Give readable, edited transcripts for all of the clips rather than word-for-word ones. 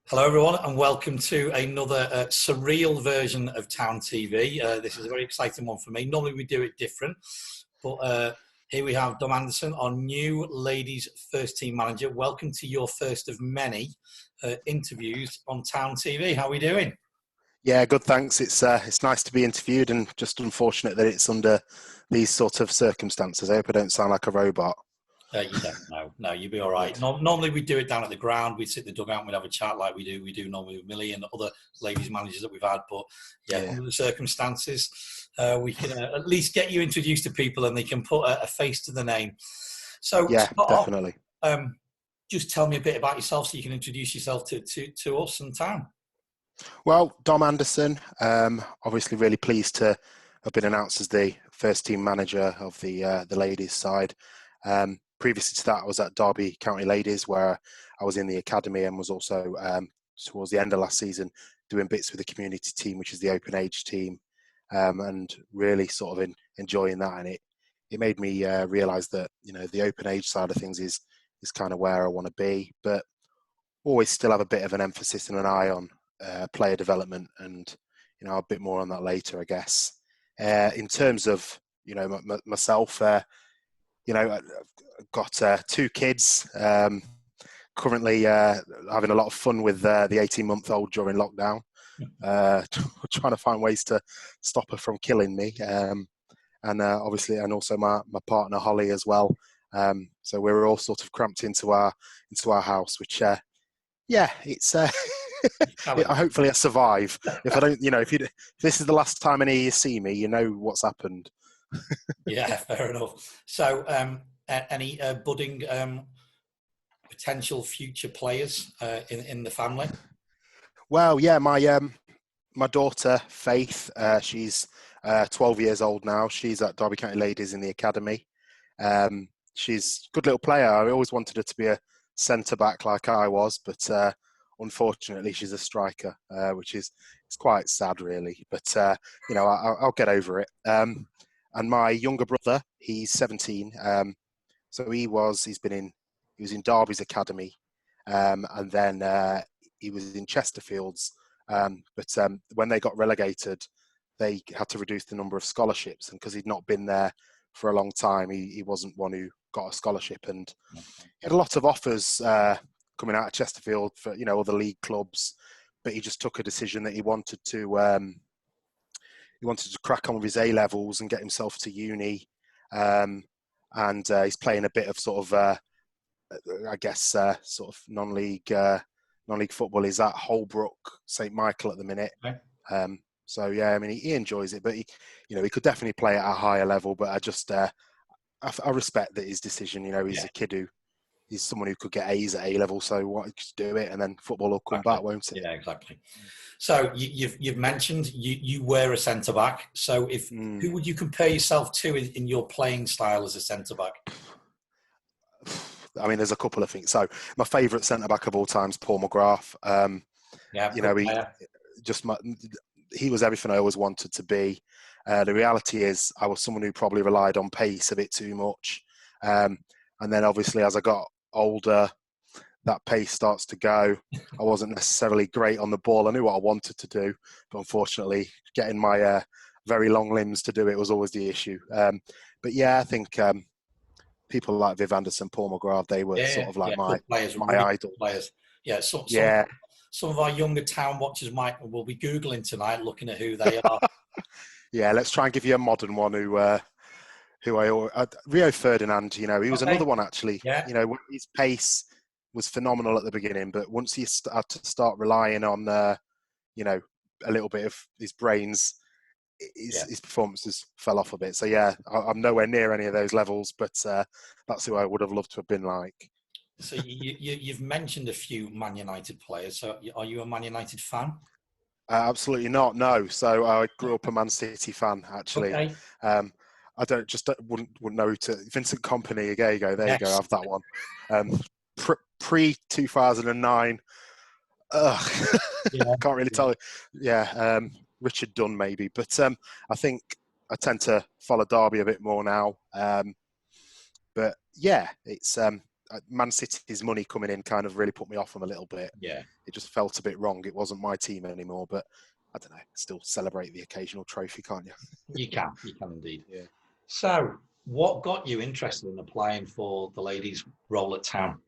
Hello, everyone, and welcome to another surreal version of Town TV. This is a very exciting one for me. Normally, we do it different, but here we have Dom Anderson, our new ladies' first team manager. Welcome to your first of many interviews on Town TV. How are we doing? Yeah, good. Thanks. It's nice to be interviewed, and just unfortunate that it's under these sort of circumstances. I hope I don't sound like a robot. You don't know. No, you'll be all right. Good. Normally, we do it down at the ground. We'd sit in the dugout and we'd have a chat like we do normally with Millie and other ladies managers that we've had. But yeah, Yeah. under the circumstances, we can at least get you introduced to people and they can put a face to the name. So, Yeah, start off, definitely. just tell me a bit about yourself so you can introduce yourself to us and Town. Well, Dom Anderson. Obviously, really pleased to have been announced as the first team manager of the ladies side. Previously to that, I was at Derby County Ladies, where I was in the academy and was also towards the end of last season doing bits with the community team, which is the open age team, and really sort of enjoying that. And it made me realise that the open age side of things is kind of where I want to be, but always still have a bit of an emphasis and an eye on player development, and a bit more on that later, I guess. In terms of myself, I've got two kids. Currently having a lot of fun with the 18-month-old during lockdown, trying to find ways to stop her from killing me, and obviously, and also my partner Holly as well. So we're all sort of cramped into our house, which it's hopefully I survive. If I don't, if this is the last time any of you see me, you know what's happened. Yeah, fair enough. So, any budding potential future players in the family? Well, yeah, my daughter Faith, she's 12 years old now. She's at Derby County Ladies in the academy. She's a good little player. I always wanted her to be a centre back like I was, but unfortunately, she's a striker, which is it's quite sad, really. But I'll get over it. And my younger brother, he's 17. So he was in Derby's academy, and then he was in Chesterfield's. But when they got relegated, they had to reduce the number of scholarships, and because he'd not been there for a long time, he wasn't one who got a scholarship, and he had a lot of offers coming out of Chesterfield for other league clubs, but he just took a decision that he wanted to crack on with his A levels and get himself to uni, and he's playing a bit of sort of I guess sort of non-league football. Is at Holbrook St Michael at the minute. Okay. So yeah, I mean he enjoys it, but he could definitely play at a higher level. But I just I respect that his decision. He's a kid who he's someone who could get A's at A level, so why just do it, and then football will come back, won't it? Yeah, exactly. So you've mentioned you were a centre back. So who would you compare yourself to in your playing style as a centre back? I mean, there's a couple of things. So my favourite centre back of all time is Paul McGrath. He was everything I always wanted to be. The reality is, I was someone who probably relied on pace a bit too much, and then obviously as I got older, that pace starts to go. I wasn't necessarily great on the ball. I knew what I wanted to do, but unfortunately, getting my very long limbs to do it was always the issue. But yeah, I think people like Viv Anderson, Paul McGrath, they were sort of like my idol. Players. Yeah, some of our younger Town watchers will be Googling tonight, looking at who they are. Yeah, let's try and give you a modern one Rio Ferdinand. He was another one actually. Yeah. His pace was phenomenal at the beginning, but once he had to start relying on a little bit of his brains, his performances fell off a bit. So yeah, I'm nowhere near any of those levels, but that's who I would have loved to have been like. So you've mentioned a few Man United players. So are you a Man United fan? Absolutely not. No. So I grew up a Man City fan, actually. Okay. I wouldn't know Vincent Kompany. There you go. There you go. Have that one. Pre 2009. I can't really tell you. Yeah. Richard Dunn maybe, but I think I tend to follow Derby a bit more now. But yeah, it's Man City's money coming in kind of really put me off them a little bit. Yeah. It just felt a bit wrong. It wasn't my team anymore, but I don't know. Still celebrate the occasional trophy, can't you? You can indeed. Yeah. So, what got you interested in applying for the ladies' role at Town?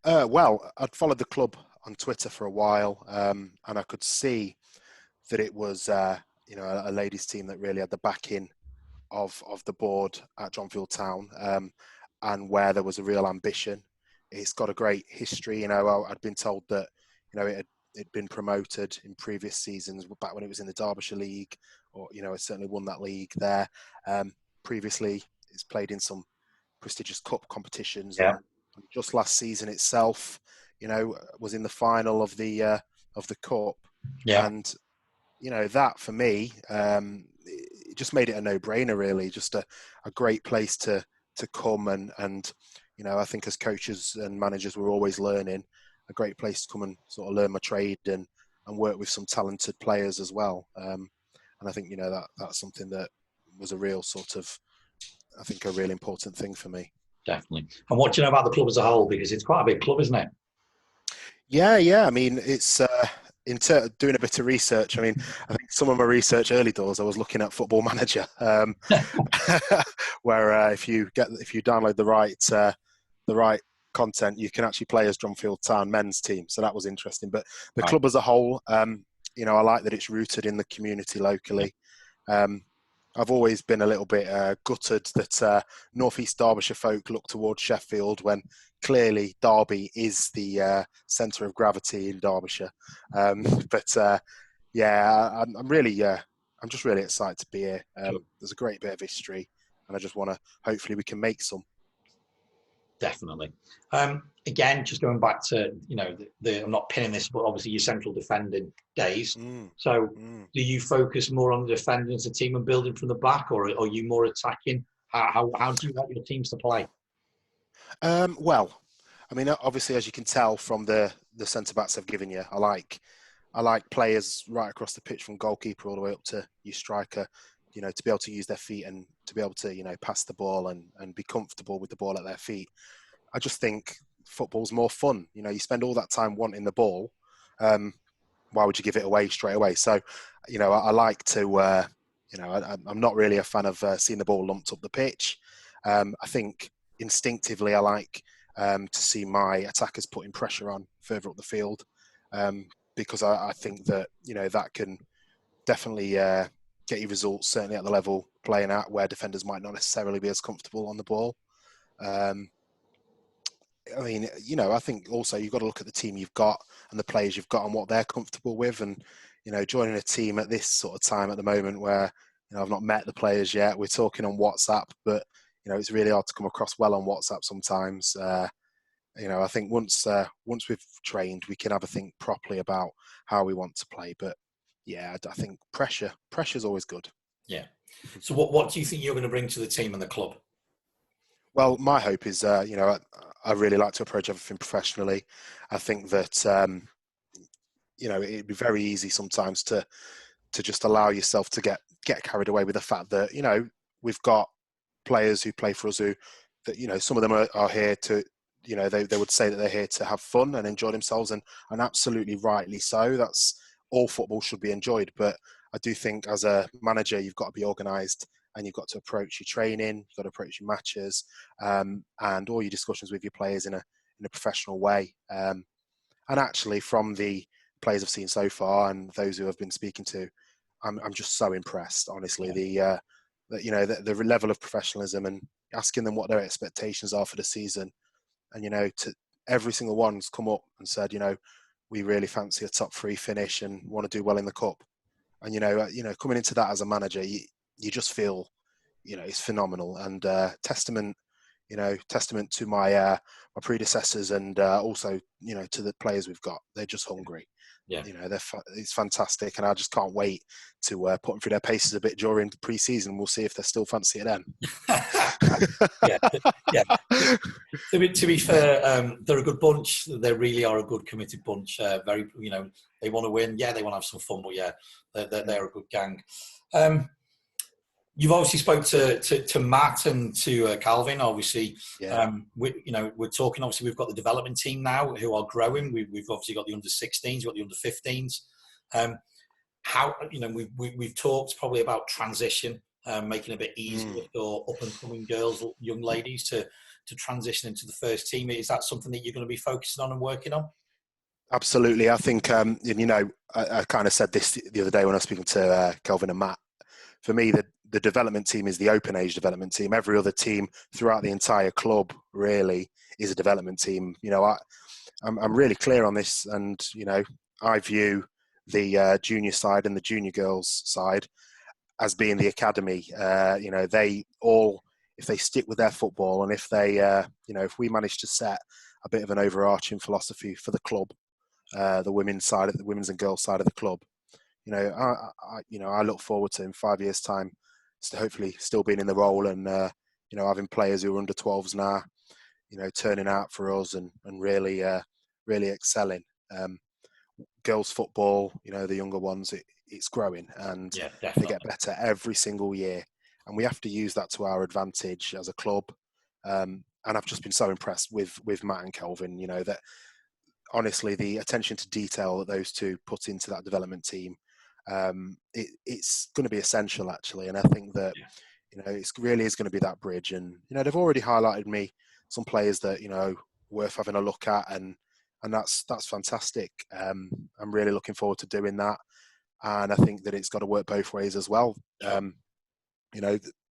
Well, I'd followed the club on Twitter for a while, and I could see that it was, a ladies' team that really had the backing of the board at Dronfield Town, and where there was a real ambition. It's got a great history. I'd been told that, it'd been promoted in previous seasons back when it was in the Derbyshire League, or, it certainly won that league there. Previously, it's played in some prestigious cup competitions. Yeah. And just last season itself, was in the final of the cup. Yeah. And, that for me, it just made it a no-brainer, really. Just a great place to come and I think as coaches and managers, we're always learning. A great place to come and sort of learn my trade and work with some talented players as well. And I think that's something that was a real sort of, I think, a really important thing for me. Definitely. And what do you know about the club as a whole? Because it's quite a big club, isn't it? Yeah. I mean, it's doing a bit of research. I mean, I think some of my research early doors, I was looking at Football Manager, where if you download the right content, you can actually play as Dronfield Town men's team. So that was interesting. But the club as a whole, I like that it's rooted in the community locally. I've always been a little bit gutted that North East Derbyshire folk look towards Sheffield when clearly Derby is the centre of gravity in Derbyshire. I'm just really excited to be here. Sure. There's a great bit of history, and I just want to, hopefully we can make some. Definitely. Again, just going back to, I'm not pinning this, but obviously your central defending days. So do you focus more on the defending as a team and building from the back, or are you more attacking? How do you want your teams to play? Well, I mean, obviously, as you can tell from the centre-backs I've given you, I like players right across the pitch from goalkeeper all the way up to your striker, to be able to use their feet and to be able to, pass the ball and be comfortable with the ball at their feet. I just think football's more fun. You spend all that time wanting the ball. Why would you give it away straight away? So, I like to, I'm not really a fan of seeing the ball lumped up the pitch. I think instinctively I like to see my attackers putting pressure on further up the field, because I think that, that can definitely get you results, certainly at the level playing at where defenders might not necessarily be as comfortable on the ball. I mean, I think also you've got to look at the team you've got and the players you've got and what they're comfortable with. And, joining a team at this sort of time at the moment where, I've not met the players yet. We're talking on WhatsApp, but, it's really hard to come across well on WhatsApp sometimes. I think once we've trained, we can have a think properly about how we want to play. But yeah, I think pressure's always good. Yeah. So what do you think you're going to bring to the team and the club? Well, my hope is, I really like to approach everything professionally. I think that, it'd be very easy sometimes to just allow yourself to get carried away with the fact that, we've got players who play for us that, some of them are here to, they would say that they're here to have fun and enjoy themselves, and absolutely rightly so. That's all football should be enjoyed. But I do think as a manager, you've got to be organised and you've got to approach your training, you've got to approach your matches, and all your discussions with your players in a professional way. And actually, from the players I've seen so far and those who I've been speaking to, I'm just so impressed. Honestly, the level of professionalism and asking them what their expectations are for the season, and to every single one's come up and said, we really fancy a top 3 finish and want to do well in the cup. And coming into that as a manager, you just feel, it's phenomenal, and testament to my predecessors, and also to the players we've got. They're just hungry. Yeah. It's fantastic, and I just can't wait to put them through their paces a bit during the pre-season. We'll see if they still fancy it then. Yeah. To be fair, they're a good bunch. They really are a good, committed bunch. Very, they want to win. Yeah, they want to have some fun, but yeah, they're a good gang. You've obviously spoke to Matt and to Calvin. Obviously, Yeah. we're talking. Obviously, we've got the development team now who are growing. We've obviously got the under-16s, we've got the under-15s. How we've talked probably about transition, making it a bit easier for up and coming girls, young ladies to transition into the first team. Is that something that you're going to be focusing on and working on? Absolutely. I think, I kind of said this the other day when I was speaking to Kelvin and Matt. For me, the development team is the open age development team. Every other team throughout the entire club really is a development team. I'm really clear on this, and I view the junior side and the junior girls side as being the academy. They all, if they stick with their football, and if they, if we manage to set a bit of an overarching philosophy for the club, the women's and girls side of the club, I look forward to in 5 years' time, hopefully still being in the role and having players who are under 12s now, turning out for us and really excelling. Girls football, the younger ones, it's growing and they get better every single year, and we have to use that to our advantage as a club. And I've just been so impressed with Matt and Kelvin. That honestly, the attention to detail that those two put into that development team, it's going to be essential actually. And I think that it really is going to be that bridge. And they've already highlighted me some players that worth having a look at, and that's fantastic. I'm really looking forward to doing that, and I think that it's got to work both ways as well.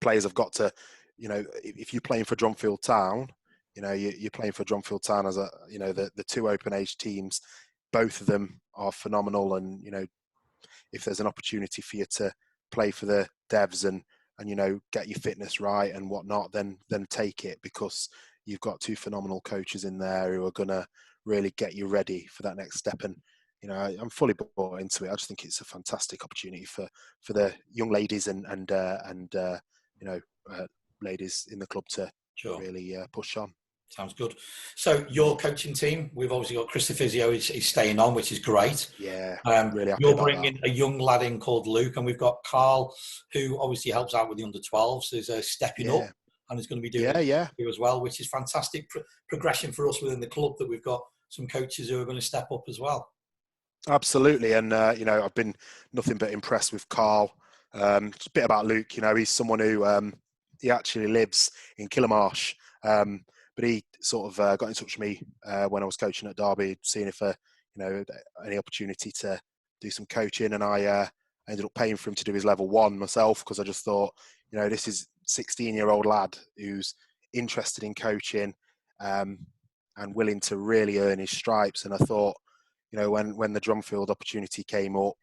Players have got to, if you're playing for Dronfield Town, you're playing for Dronfield Town as the two open age teams. Both of them are phenomenal, and if there's an opportunity for you to play for the devs and get your fitness right and whatnot, then take it, because you've got two phenomenal coaches in there who are going to really get you ready for that next step. And I'm fully bought into it. I just think it's a fantastic opportunity for the young ladies and ladies in the club to really push on. Sounds good. So your coaching team, we've obviously got Chris the physio, he's staying on, which is great. Yeah, really happy you're about bringing that. a young lad in called Luke, and we've got Carl, who obviously helps out with the under 12s. So he's stepping up and is going to be doing it as well, which is fantastic progression for us within the club, that we've got some coaches who are going to step up as well. Absolutely, and I've been nothing but impressed with Carl. Just a bit about Luke. He's someone who he actually lives in Killamarsh. But he sort of got in touch with me when I was coaching at Derby, seeing if any opportunity to do some coaching, and I ended up paying for him to do his level 1 myself, because I just thought, this is a 16-year-old lad who's interested in coaching and willing to really earn his stripes. And I thought, when the Dronfield opportunity came up,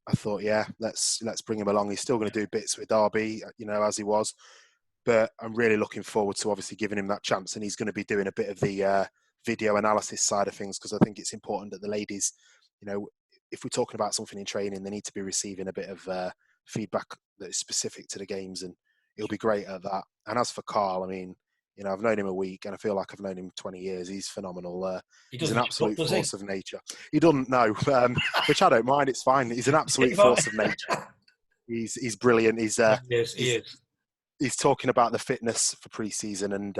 I thought, let's bring him along. He's still going to do bits with Derby, as he was. But I'm really looking forward to obviously giving him that chance, and he's going to be doing a bit of the video analysis side of things, because I think it's important that the ladies, if we're talking about something in training, they need to be receiving a bit of feedback that is specific to the games, and he'll be great at that. And as for Carl, I've known him a week, and I feel like I've known him 20 years. He's phenomenal. He's an absolute force of nature. He doesn't know, which I don't mind. It's fine. He's an absolute force of nature. He's brilliant. He is. He's talking about the fitness for pre-season, and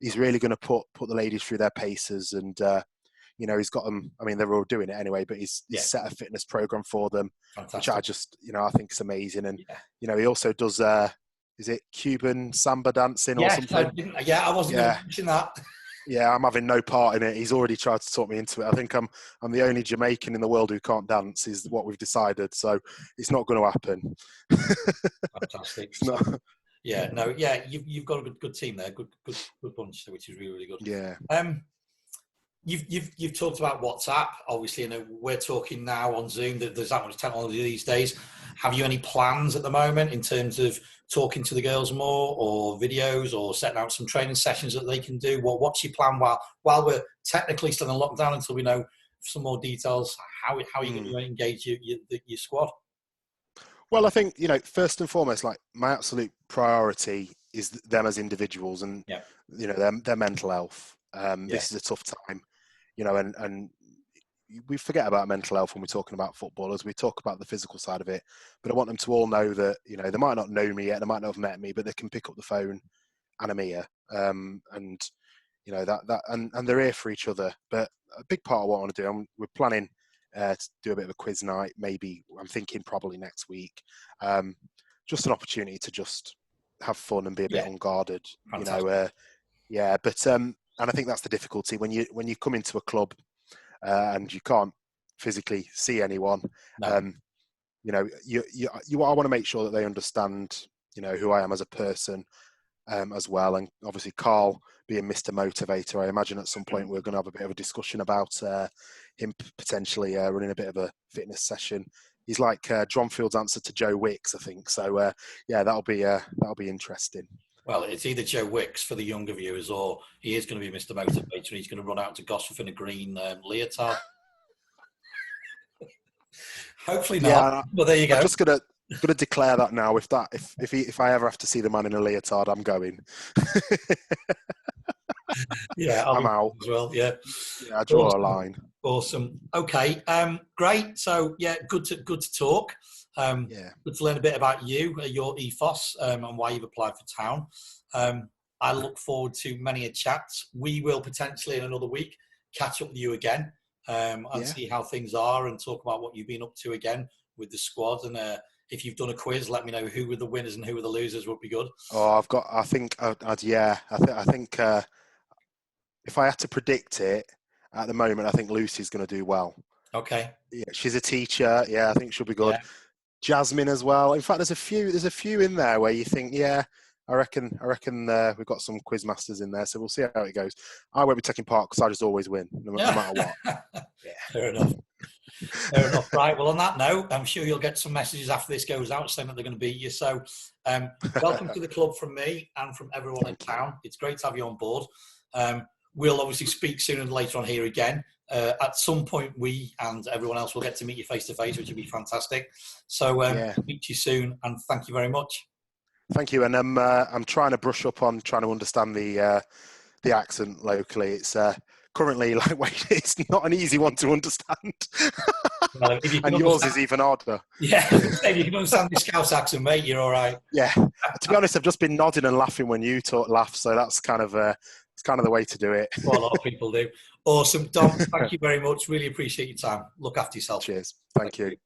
he's really going to put the ladies through their paces. And he's got them. They're all doing it anyway, but he's set a fitness program for them, which I just I think is amazing. And he also does. Is it Cuban samba dancing or something? I wasn't going to mention that. Yeah, I'm having no part in it. He's already tried to talk me into it. I think I'm the only Jamaican in the world who can't dance, is what we've decided. So it's not going to happen. Fantastic. It's not. You've got a good team there, good bunch, which is really, really good. Yeah. You've talked about WhatsApp, obviously, and we're talking now on Zoom. That there's that much technology these days. Have you any plans at the moment in terms of talking to the girls more, or videos, or setting out some training sessions that they can do? What's your plan while we're technically still in lockdown, until we know some more details? How are you going to engage your squad? Well, I think, first and foremost, like, my absolute priority is them as individuals, and, their mental health. This is a tough time, and we forget about mental health when we're talking about footballers. We talk about the physical side of it, but I want them to all know that, you know, they might not know me yet, they might not have met me, but they can pick up the phone and I'm here. And you know and they're here for each other. But a big part of what I want to do, we're planning to do a bit of a quiz night. Maybe I'm thinking probably next week. Just an opportunity to just have fun and be a bit unguarded. Fantastic. You know, but and I think that's the difficulty when you come into a club and you can't physically see anyone. No. You know, I want to make sure that they understand, you know, who I am as a person. As well, and obviously Carl being Mr. Motivator, I imagine at some point we're going to have a bit of a discussion about him potentially running a bit of a fitness session. He's like John Field's answer to Joe Wicks, I think. So yeah, that'll be interesting. Well, it's either Joe Wicks for the younger viewers, or he is going to be Mr. Motivator, and he's going to run out to Gosforth in a green leotard. Hopefully not. Yeah, well, there you go. I'm just gonna declare that now. If I ever have to see the man in a leotard, I'm going. Yeah, I'm out as well. Yeah, I draw a line. Awesome. Okay, great. So yeah, good to talk. Good to learn a bit about you, your ethos, and why you've applied for town. I look forward to many a chat. We will potentially in another week catch up with you again and see how things are and talk about what you've been up to again with the squad. And if you've done a quiz, let me know who were the winners and who were the losers. Would be good. Oh, I think if I had to predict it at the moment, I think Lucy's going to do well. Okay. Yeah, she's a teacher. Yeah, I think she'll be good. Yeah. Jasmine as well. In fact, there's a few in there where you think, yeah, I reckon we've got some quiz masters in there, so we'll see how it goes. I won't be taking part because I just always win, no matter what. Yeah, fair enough. Fair enough. Right. Well, on that note, I'm sure you'll get some messages after this goes out saying that they're going to beat you. So, welcome to the club from me and from everyone in town. It's great to have you on board. We'll obviously speak sooner than later on here again. At some point, we and everyone else will get to meet you face to face, which would be fantastic. So, meet you soon, and thank you very much. Thank you. And I'm trying to brush up on trying to understand the accent locally. It's currently it's not an easy one to understand. Well, and yours is even harder. Yeah, if you can understand the Scouse accent, mate, you're all right. Yeah. To be honest, I've just been nodding and laughing when you laugh, so that's kind of the way to do it. What a lot of people do. Awesome, Dom. Thank you very much. Really appreciate your time. Look after yourself. Cheers. Thank you.